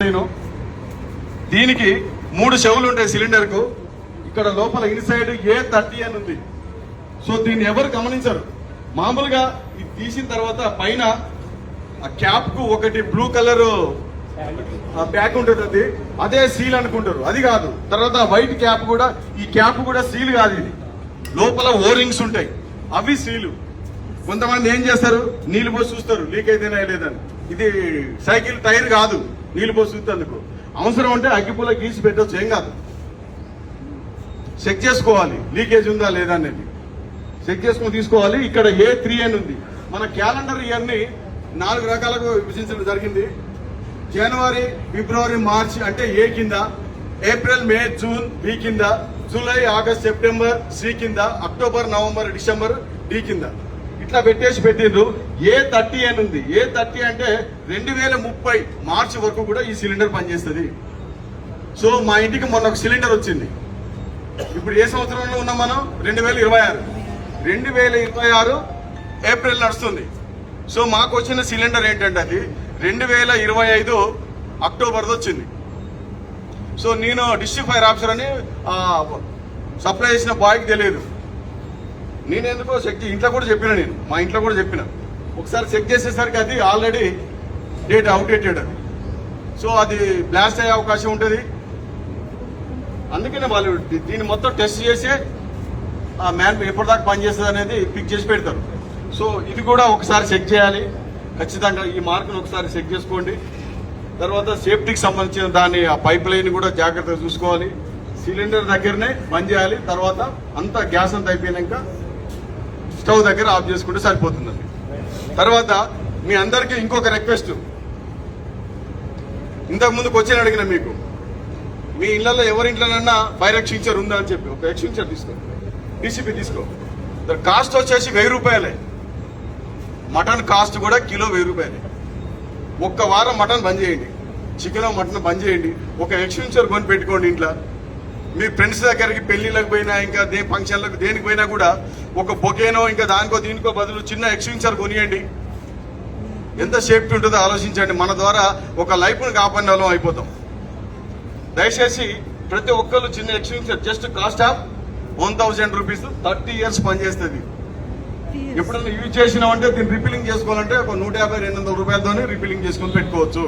నేను దీనికి 3 చెవులు ఉంటాయి సిలిండర్ కు. ఇక్కడ లోపల ఇన్సైడ్ A30 అని ఉంది. సో దీన్ని ఎవరు గమనించరు. మామూలుగా ఇది తీసిన తర్వాత పైన ఆ క్యాప్ కు ఒకటి బ్లూ కలర్ బ్యాగ్ ఉంటుంది, అదే సీల్ అనుకుంటారు. అది కాదు. తర్వాత వైట్ క్యాప్ కూడా, ఈ క్యాప్ కూడా సీల్ కాదు. ఇది లోపల ఓరింగ్స్ ఉంటాయి, అవి సీలు. కొంతమంది ఏం చేస్తారు, నీళ్లు పోసి చూస్తారు లీక్ అయితేనే లేదని. ఇది సైకిల్ టైర్ కాదు, నీళ్లు పోసి చూస్తేందుకు. అవసరం అంటే అగ్గిపుల్ల గీసి పెట్టవచ్చు, ఏం కాదు. చెక్ చేసుకోవాలి లీకేజ్ ఉందా లేదా అనేది, చెక్ చేసుకుని తీసుకోవాలి. ఇక్కడ A3 అని ఉంది. మన క్యాలెండర్ ఇయర్ ని 4 రకాలుగా విభజించడం జరిగింది. జనవరి, ఫిబ్రవరి, మార్చ్ అంటే ఏ కింద, ఏప్రిల్, మే, జూన్ బి కింద, జూలై, ఆగస్ట్, సెప్టెంబర్ సి కింద, అక్టోబర్, నవంబర్, డిసెంబర్ డి కింద. ఇట్లా పెట్టిండ్రు. A30 అని ఉంది. A30 అంటే 2030 మార్చి వరకు కూడా ఈ సిలిండర్ పనిచేస్తుంది. సో మా ఇంటికి మొన్న ఒక సిలిండర్ వచ్చింది. ఇప్పుడు ఏ సంవత్సరంలో ఉన్నాం మనం? 2026 ఏప్రిల్ నడుస్తుంది. సో మాకు వచ్చిన సిలిండర్ ఏంటంటే అది 2025 అక్టోబర్ది వచ్చింది. సో నేను డిస్ట్రిక్ట్ ఫైర్ ఆఫీసర్ అని సప్లై చేసిన బాయ్కి తెలియదు. నేను ఎందుకో చెక్ ఇంట్లో కూడా చెప్పిన, నేను మా ఇంట్లో కూడా చెప్పిన. ఒకసారి చెక్ చేసేసరికి అది ఆల్రెడీ డేట్ అవుట్డేటెడ్ అది. సో అది బ్లాస్ట్ అయ్యే అవకాశం ఉంటుంది. అందుకనే వాళ్ళు దీన్ని మొత్తం టెస్ట్ చేసి ఆ మ్యాన్ ఎప్పటిదాకా పనిచేస్తుంది అనేది పిక్ చేసి పెడతారు. సో ఇది కూడా ఒకసారి చెక్ చేయాలి ఖచ్చితంగా. ఈ మార్కును ఒకసారి చెక్ చేసుకోండి. తర్వాత సేఫ్టీకి సంబంధించిన దాన్ని ఆ పైప్ లైన్ కూడా జాగ్రత్తగా చూసుకోవాలి. సిలిండర్ దగ్గరనే బంద్ చేయాలి. తర్వాత అంతా గ్యాస్ అంతా అయిపోయినాక స్టవ్ దగ్గర ఆఫ్ చేసుకుంటే సరిపోతుందండి. తర్వాత మీ అందరికీ ఇంకొక రిక్వెస్ట్, ఇంతకు ముందుకు వచ్చి అడిగిన మీకు, మీ ఇళ్లలో ఎవరింట్లోనన్నా ఫైర్ ఎక్స్టింగ్విషర్ ఉందా అని చెప్పి ఒక ఎక్స్టింగ్విషర్ తీసుకో, డీసీపీ తీసుకో. కాస్ట్ వచ్చేసి 1000 రూపాయలే. మటన్ కాస్ట్ కూడా కిలో 1000 రూపాయలే. ఒక్క వారం మటన్ బంద్ చేయండి, చికెన్ మటన్ బంద్ చేయండి. ఒక ఎక్స్టింగ్విషర్ కొని పెట్టుకోండి ఇంట్లో. మీ ఫ్రెండ్స్ దగ్గరికి పెళ్లిళ్ళకి పోయినా, ఇంకా ఫంక్షన్లకు దేనికి పోయినా కూడా ఒక బొకేనో ఇంకా దానికో దీనికో బదులు చిన్న ఎక్స్టింగ్విషర్ కొనియండి. ఎంత సేఫ్టీ ఉంటుందో ఆలోచించండి. మన ద్వారా ఒక లైఫ్ను కాపాడిన వాళ్ళం అయిపోతాం. దయచేసి ప్రతి ఒక్కరు చిన్న extinguisher, just cost of 1000 rupees, 30 years పనిచేస్తుంది. ఎప్పుడైనా యూజ్ చేసినామంటే దీన్ని రిఫిలింగ్ చేసుకోవాలంటే ఒక 150-200 రూపాయలతోనే రిఫిలింగ్ చేసుకొని పెట్టుకోవచ్చు.